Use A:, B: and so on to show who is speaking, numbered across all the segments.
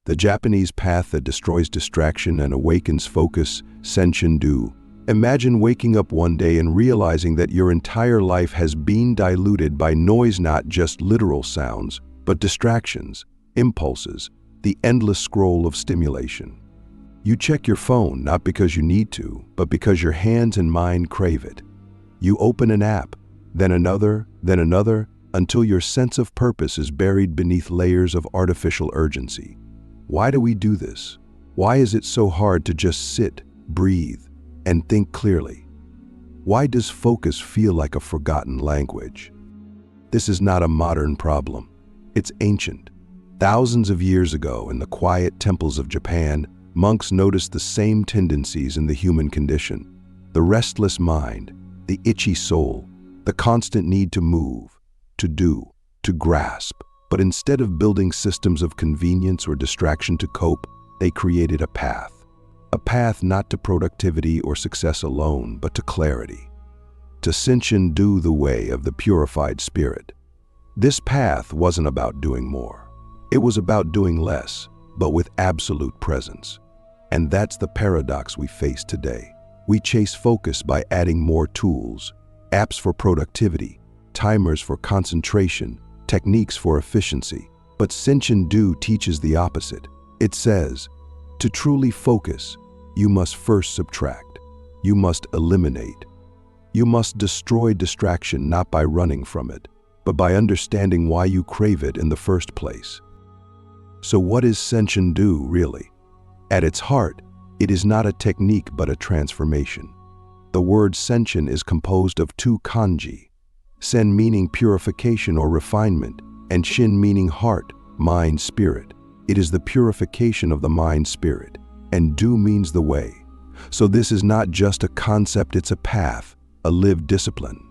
A: the Japanese path that destroys distraction and awakens focus, Senshin-do. Imagine waking up one day and realizing that your entire life has been diluted by noise, not just literal sounds, but distractions, impulses, the endless scroll of stimulation. You check your phone not because you need to, but because your hands and mind crave it. You open an app, then another, until your sense of purpose is buried beneath layers of artificial urgency. Why do we do this? Why is it so hard to just sit, breathe, and think clearly? Why does focus feel like a forgotten language? This is not a modern problem. It's ancient. Thousands of years ago, in the quiet temples of Japan, monks noticed the same tendencies in the human condition. The restless mind, the itchy soul, the constant need to move, to do, to grasp. But instead of building systems of convenience or distraction to cope, they created a path. A path not to productivity or success alone, but to clarity. To Senshin-do, the way of the purified spirit. This path wasn't about doing more. It was about doing less, but with absolute presence. And that's the paradox we face today. We chase focus by adding more tools, apps for productivity, timers for concentration, techniques for efficiency. But Senshin-do teaches the opposite. It says, to truly focus, you must first subtract. You must eliminate. You must destroy distraction not by running from it, but by understanding why you crave it in the first place. So what is Senshin-do really? At its heart, it is not a technique but a transformation. The word Senshin is composed of two kanji, sen meaning purification or refinement, and shin meaning heart, mind, spirit. It is the purification of the mind-spirit, and do means the way. So this is not just a concept, it's a path, a lived discipline.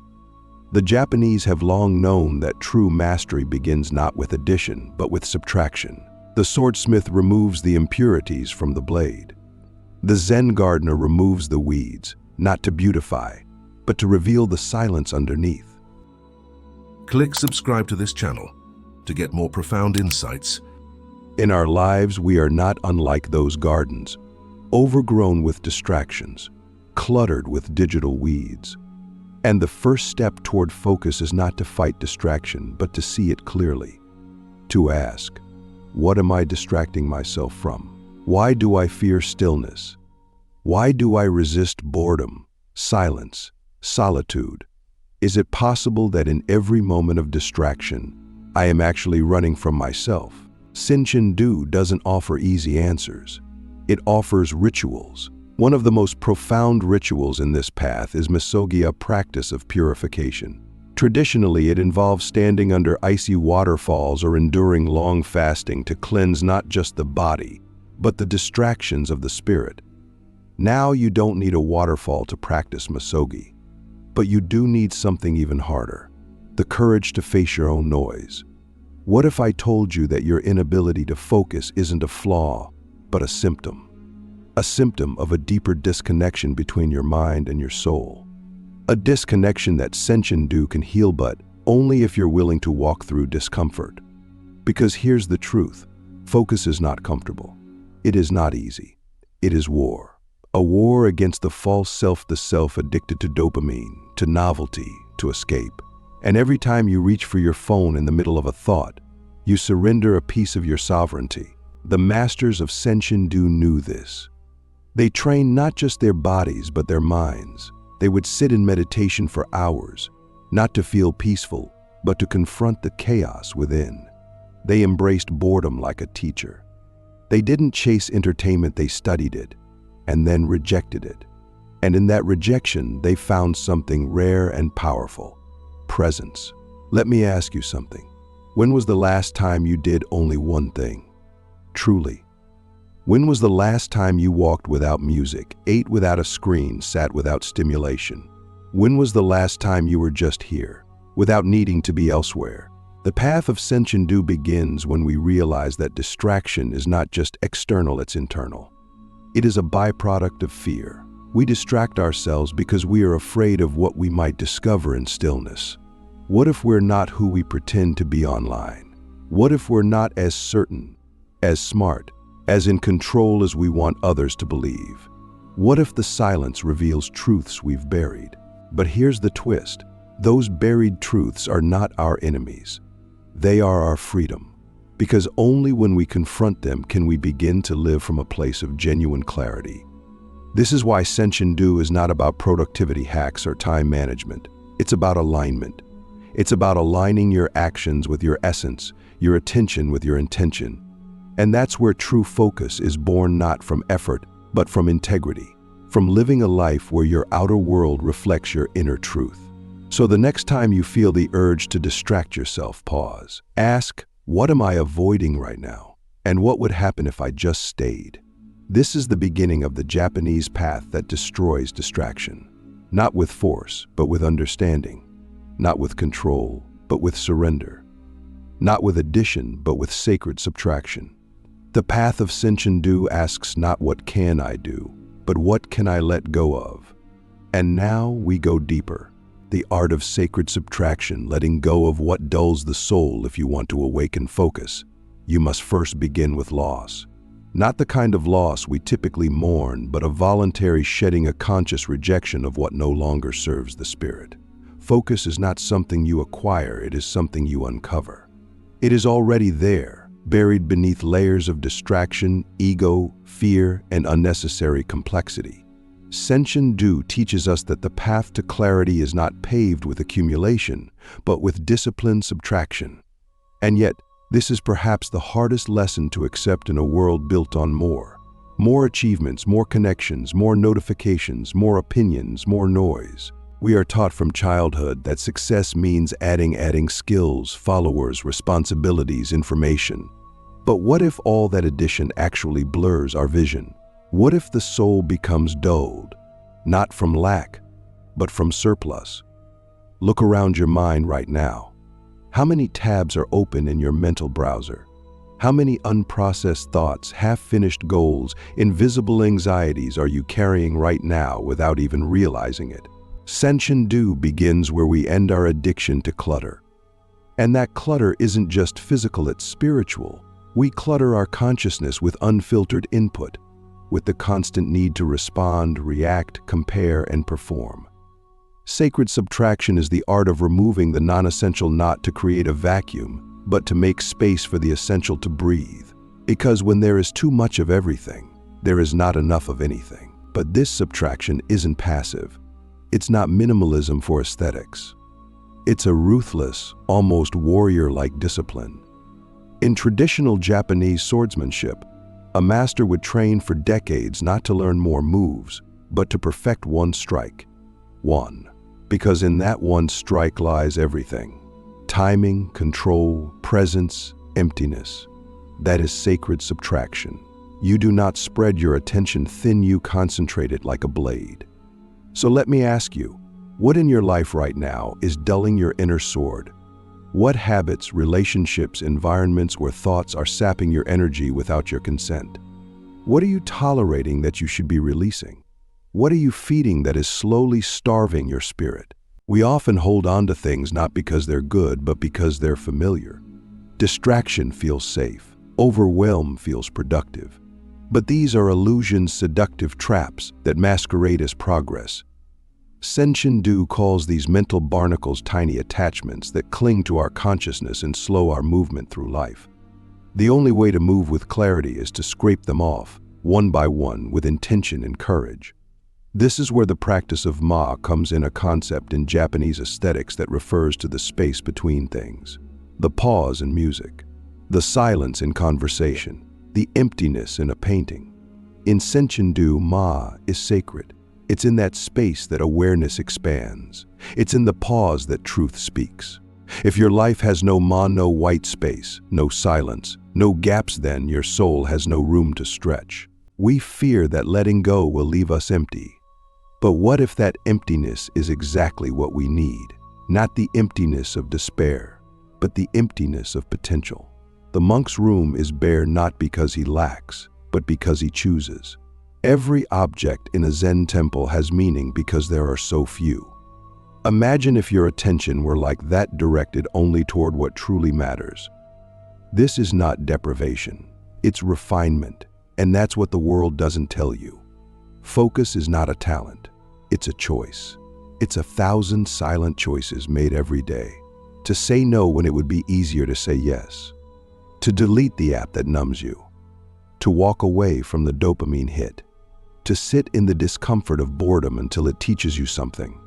A: The Japanese have long known that true mastery begins not with addition, but with subtraction. The swordsmith removes the impurities from the blade. The Zen gardener removes the weeds, not to beautify, but to reveal the silence underneath.
B: Click subscribe to this channel to get more profound insights.
A: In our lives, we are not unlike those gardens, overgrown with distractions, cluttered with digital weeds. And the first step toward focus is not to fight distraction, but to see it clearly. To ask, what am I distracting myself from? Why do I fear stillness? Why do I resist boredom, silence, solitude? Is it possible that in every moment of distraction, I am actually running from myself? Senshin-do doesn't offer easy answers. It offers rituals. One of the most profound rituals in this path is Misogi, a practice of purification. Traditionally, it involves standing under icy waterfalls or enduring long fasting to cleanse not just the body, but the distractions of the spirit. Now you don't need a waterfall to practice Misogi, but you do need something even harder, the courage to face your own noise. What if I told you that your inability to focus isn't a flaw, but a symptom? A symptom of a deeper disconnection between your mind and your soul. A disconnection that Senshin-do can heal, but only if you're willing to walk through discomfort. Because here's the truth, focus is not comfortable. It is not easy. It is war. A war against the false self, the self addicted to dopamine, to novelty, to escape. And every time you reach for your phone in the middle of a thought, you surrender a piece of your sovereignty. The masters of Senshin-do knew this. They trained not just their bodies, but their minds. They would sit in meditation for hours, not to feel peaceful, but to confront the chaos within. They embraced boredom like a teacher. They didn't chase entertainment, they studied it, and then rejected it. And in that rejection, they found something rare and powerful: presence. Let me ask you something. When was the last time you did only one thing? Truly. When was the last time you walked without music, ate without a screen, sat without stimulation? When was the last time you were just here, without needing to be elsewhere? The path of Senshin-do begins when we realize that distraction is not just external, it's internal. It is a byproduct of fear. We distract ourselves because we are afraid of what we might discover in stillness. What if we're not who we pretend to be online? What if we're not as certain, as smart, as in control as we want others to believe. What if the silence reveals truths we've buried? But here's the twist. Those buried truths are not our enemies. They are our freedom. Because only when we confront them can we begin to live from a place of genuine clarity. This is why Senshin-do is not about productivity hacks or time management. It's about alignment. It's about aligning your actions with your essence, your attention with your intention. And that's where true focus is born, not from effort, but from integrity, from living a life where your outer world reflects your inner truth. So the next time you feel the urge to distract yourself, pause. Ask, what am I avoiding right now? And what would happen if I just stayed? This is the beginning of the Japanese path that destroys distraction. Not with force, but with understanding. Not with control, but with surrender. Not with addition, but with sacred subtraction. The path of Senshin-do asks not what can I do, but what can I let go of? And now we go deeper. The art of sacred subtraction, letting go of what dulls the soul. If you want to awaken focus, you must first begin with loss. Not the kind of loss we typically mourn, but a voluntary shedding, a conscious rejection of what no longer serves the spirit. Focus is not something you acquire, it is something you uncover. It is already there, buried beneath layers of distraction, ego, fear, and unnecessary complexity. Senshin-do teaches us that the path to clarity is not paved with accumulation, but with disciplined subtraction. And yet, this is perhaps the hardest lesson to accept in a world built on more. More achievements, more connections, more notifications, more opinions, more noise. We are taught from childhood that success means adding skills, followers, responsibilities, information. But what if all that addition actually blurs our vision? What if the soul becomes dulled, not from lack, but from surplus? Look around your mind right now. How many tabs are open in your mental browser? How many unprocessed thoughts, half-finished goals, invisible anxieties are you carrying right now without even realizing it? Senshin-do begins where we end our addiction to clutter. And that clutter isn't just physical, it's spiritual. We clutter our consciousness with unfiltered input, with the constant need to respond, react, compare, and perform. Sacred subtraction is the art of removing the non-essential, not to create a vacuum, but to make space for the essential to breathe. Because when there is too much of everything, there is not enough of anything. But this subtraction isn't passive. It's not minimalism for aesthetics. It's a ruthless, almost warrior-like discipline. In traditional Japanese swordsmanship, a master would train for decades not to learn more moves, but to perfect one strike. One. Because in that one strike lies everything. Timing, control, presence, emptiness. That is sacred subtraction. You do not spread your attention thin, you concentrate it like a blade. So let me ask you, what in your life right now is dulling your inner sword? What habits, relationships, environments, or thoughts are sapping your energy without your consent? What are you tolerating that you should be releasing? What are you feeding that is slowly starving your spirit? We often hold on to things not because they're good, but because they're familiar. Distraction feels safe. Overwhelm feels productive. But these are illusions, seductive traps that masquerade as progress. Senshin-do calls these mental barnacles tiny attachments that cling to our consciousness and slow our movement through life. The only way to move with clarity is to scrape them off, one by one, with intention and courage. This is where the practice of ma comes in, a concept in Japanese aesthetics that refers to the space between things. The pause in music, the silence in conversation, the emptiness in a painting. In Senshin-do, ma is sacred. It's in that space that awareness expands. It's in the pause that truth speaks. If your life has no ma, no white space, no silence, no gaps, then your soul has no room to stretch. We fear that letting go will leave us empty. But what if that emptiness is exactly what we need? Not the emptiness of despair, but the emptiness of potential. The monk's room is bare not because he lacks, but because he chooses. Every object in a Zen temple has meaning because there are so few. Imagine if your attention were like that, directed only toward what truly matters. This is not deprivation, it's refinement. And that's what the world doesn't tell you. Focus is not a talent, it's a choice. It's 1,000 silent choices made every day. To say no when it would be easier to say yes. To delete the app that numbs you. To walk away from the dopamine hit. To sit in the discomfort of boredom until it teaches you something.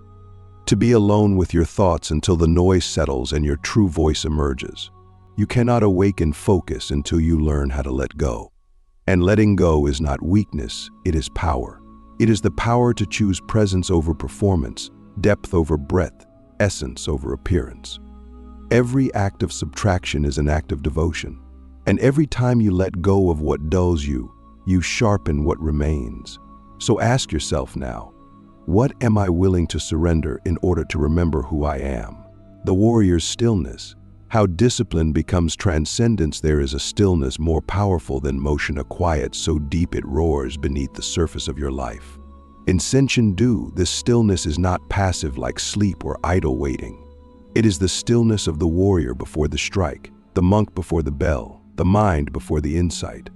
A: To be alone with your thoughts until the noise settles and your true voice emerges. You cannot awaken focus until you learn how to let go. And letting go is not weakness, it is power. It is the power to choose presence over performance, depth over breadth, essence over appearance. Every act of subtraction is an act of devotion. And every time you let go of what dulls you, you sharpen what remains. So ask yourself now, what am I willing to surrender in order to remember who I am? The warrior's stillness. How discipline becomes transcendence. There is a stillness more powerful than motion, a quiet so deep it roars beneath the surface of your life. In Senshin-do, this stillness is not passive like sleep or idle waiting. It is the stillness of the warrior before the strike, the monk before the bell, the mind before the insight.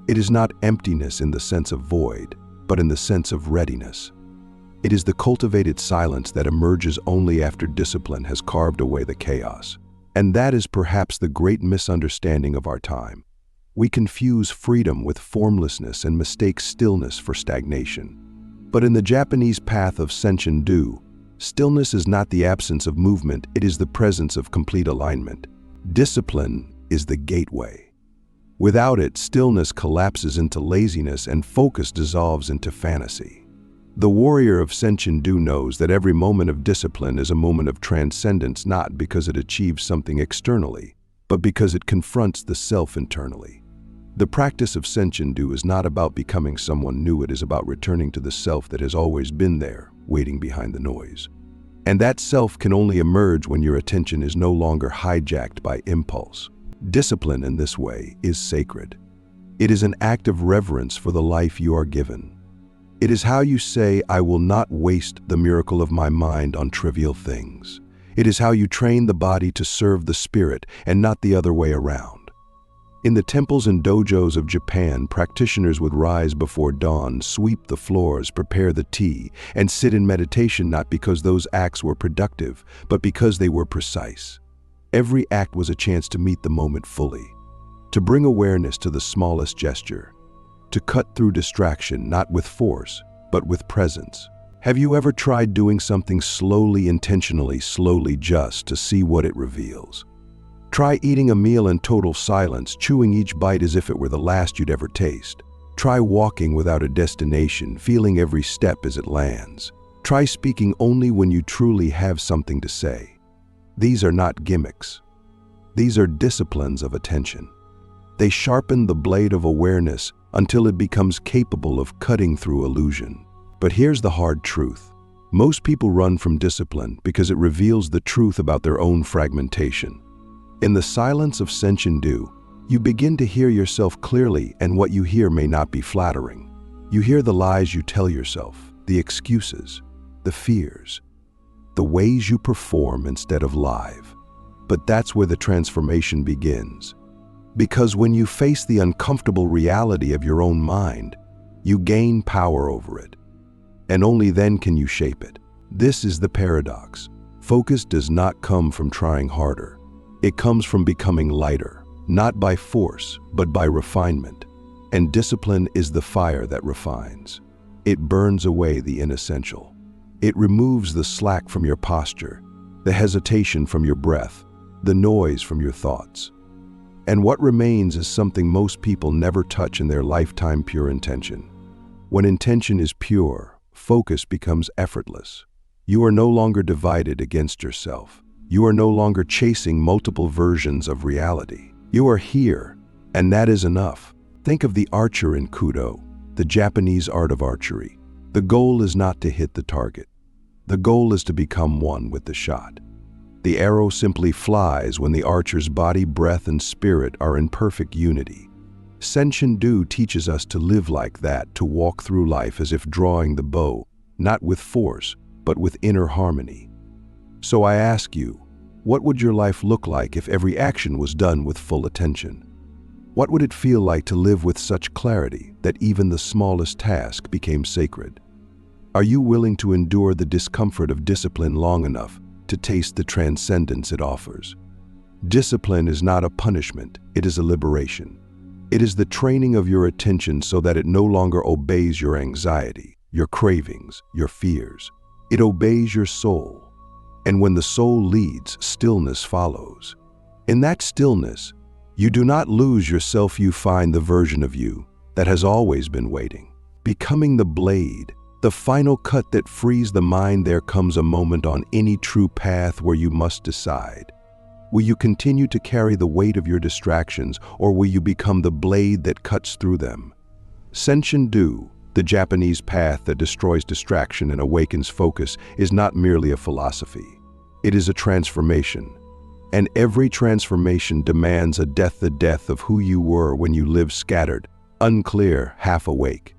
A: It is not emptiness in the sense of void, but in the sense of readiness. It is the cultivated silence that emerges only after discipline has carved away the chaos. And that is perhaps the great misunderstanding of our time. We confuse freedom with formlessness and mistake stillness for stagnation. But in the Japanese path of Senshin-do, stillness is not the absence of movement, it is the presence of complete alignment. Discipline is the gateway. Without it, stillness collapses into laziness and focus dissolves into fantasy. The warrior of Senshin-do knows that every moment of discipline is a moment of transcendence, not because it achieves something externally, but because it confronts the self internally. The practice of Senshin-do is not about becoming someone new, it is about returning to the self that has always been there, waiting behind the noise. And that self can only emerge when your attention is no longer hijacked by impulse. Discipline in this way is sacred. It is an act of reverence for the life you are given. It is how you say, I will not waste the miracle of my mind on trivial things. It is how you train the body to serve the spirit and not the other way around. In the temples and dojos of Japan, practitioners would rise before dawn, sweep the floors, prepare the tea, and sit in meditation not because those acts were productive, but because they were precise. Every act was a chance to meet the moment fully, to bring awareness to the smallest gesture, to cut through distraction not with force, but with presence. Have you ever tried doing something slowly, intentionally, slowly just to see what it reveals? Try eating a meal in total silence, chewing each bite as if it were the last you'd ever taste. Try walking without a destination, feeling every step as it lands. Try speaking only when you truly have something to say. These are not gimmicks. These are disciplines of attention. They sharpen the blade of awareness until it becomes capable of cutting through illusion. But here's the hard truth. Most people run from discipline because it reveals the truth about their own fragmentation. In the silence of Senshin-do, you begin to hear yourself clearly, and what you hear may not be flattering. You hear the lies you tell yourself, the excuses, the fears, the ways you perform instead of live. But that's where the transformation begins. Because when you face the uncomfortable reality of your own mind, you gain power over it. And only then can you shape it. This is the paradox. Focus does not come from trying harder. It comes from becoming lighter, not by force, but by refinement. And discipline is the fire that refines. It burns away the inessential. It removes the slack from your posture, the hesitation from your breath, the noise from your thoughts. And what remains is something most people never touch in their lifetime: pure intention. When intention is pure, focus becomes effortless. You are no longer divided against yourself. You are no longer chasing multiple versions of reality. You are here, and that is enough. Think of the archer in Kyudo, the Japanese art of archery. The goal is not to hit the target. The goal is to become one with the shot. The arrow simply flies when the archer's body, breath, and spirit are in perfect unity. Senshin-do teaches us to live like that, to walk through life as if drawing the bow, not with force, but with inner harmony. So I ask you, what would your life look like if every action was done with full attention? What would it feel like to live with such clarity that even the smallest task became sacred? Are you willing to endure the discomfort of discipline long enough to taste the transcendence it offers? Discipline is not a punishment, it is a liberation. It is the training of your attention so that it no longer obeys your anxiety, your cravings, your fears. It obeys your soul. And when the soul leads, stillness follows. In that stillness, you do not lose yourself, you find the version of you that has always been waiting. Becoming the blade, the final cut that frees the mind. There comes a moment on any true path where you must decide. Will you continue to carry the weight of your distractions, or will you become the blade that cuts through them? Senshin-do, the Japanese path that destroys distraction and awakens focus, is not merely a philosophy. It is a transformation. And every transformation demands a death, the death of who you were when you lived scattered, unclear, half awake.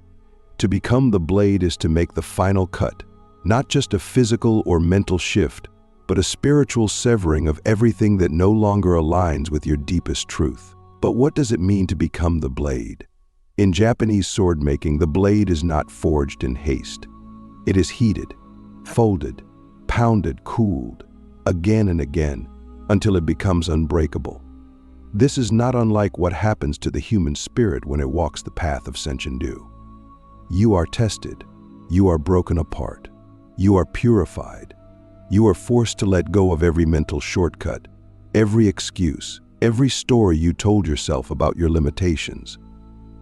A: To become the blade is to make the final cut, not just a physical or mental shift, but a spiritual severing of everything that no longer aligns with your deepest truth. But what does it mean to become the blade? In Japanese sword making, the blade is not forged in haste. It is heated, folded, pounded, cooled, again and again, until it becomes unbreakable. This is not unlike what happens to the human spirit when it walks the path of Senshin-do. You are tested, you are broken apart, you are purified, you are forced to let go of every mental shortcut, every excuse, every story you told yourself about your limitations.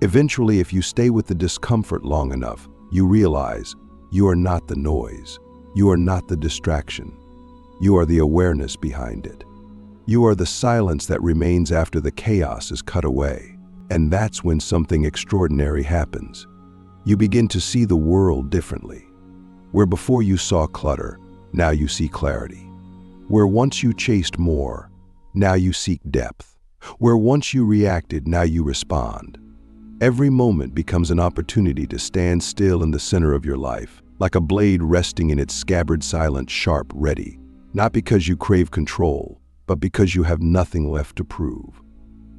A: Eventually, if you stay with the discomfort long enough, you realize you are not the noise, you are not the distraction, you are the awareness behind it. You are the silence that remains after the chaos is cut away. And that's when something extraordinary happens. You begin to see the world differently. Where before you saw clutter, now you see clarity. Where once you chased more, now you seek depth. Where once you reacted, now you respond. Every moment becomes an opportunity to stand still in the center of your life, like a blade resting in its scabbard, silent, sharp, ready. Not because you crave control, but because you have nothing left to prove.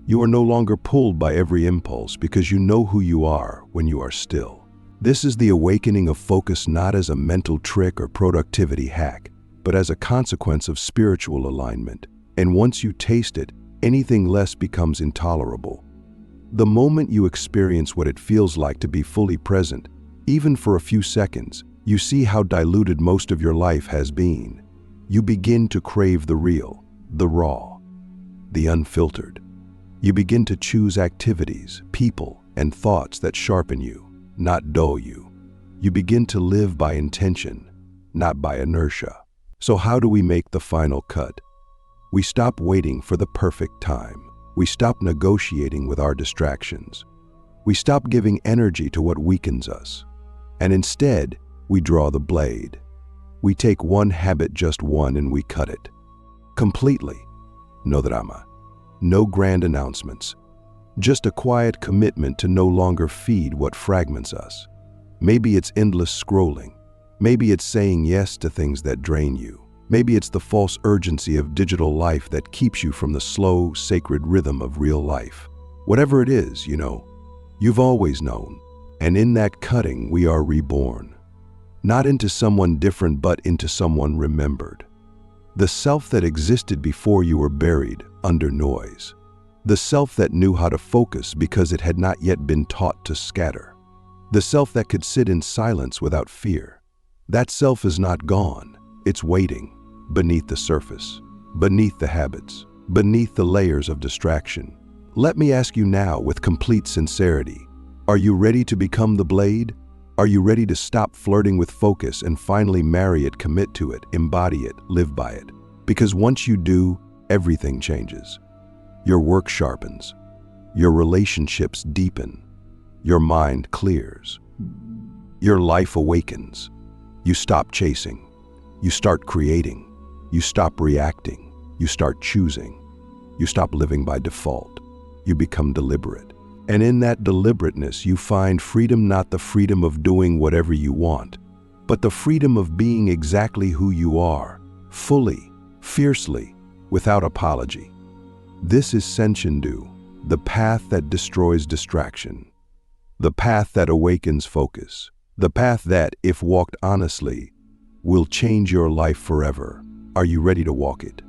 A: You are no longer pulled by every impulse because you know who you are when you are still. This is the awakening of focus, not as a mental trick or productivity hack, but as a consequence of spiritual alignment. And once you taste it, anything less becomes intolerable. The moment you experience what it feels like to be fully present, even for a few seconds, you see how diluted most of your life has been. You begin to crave the real, the raw, the unfiltered. You begin to choose activities, people, and thoughts that sharpen you, not dull you. You begin to live by intention, not by inertia. So how do we make the final cut? We stop waiting for the perfect time. We stop negotiating with our distractions. We stop giving energy to what weakens us. And instead, we draw the blade. We take one habit, just one, and we cut it. Completely. No drama. No grand announcements. Just a quiet commitment to no longer feed what fragments us. Maybe it's endless scrolling. Maybe it's saying yes to things that drain you. Maybe it's the false urgency of digital life that keeps you from the slow, sacred rhythm of real life. Whatever it is, you've always known. And in that cutting, we are reborn. Not into someone different, but into someone remembered. The self that existed before you were buried under noise. The self that knew how to focus because it had not yet been taught to scatter. The self that could sit in silence without fear. That self is not gone. It's waiting beneath the surface, beneath the habits, beneath the layers of distraction. Let me ask you now with complete sincerity, are you ready to become the blade? Are you ready to stop flirting with focus and finally marry it, commit to it, embody it, live by it? Because once you do, everything changes. Your work sharpens. Your relationships deepen. Your mind clears. Your life awakens. You stop chasing. You start creating. You stop reacting. You start choosing. You stop living by default. You become deliberate. And in that deliberateness, you find freedom, not the freedom of doing whatever you want, but the freedom of being exactly who you are, fully, fiercely, without apology. This is Senshin-do, The path that destroys distraction. The path that awakens focus. The path that, if walked honestly, will change your life forever. Are you ready to walk it?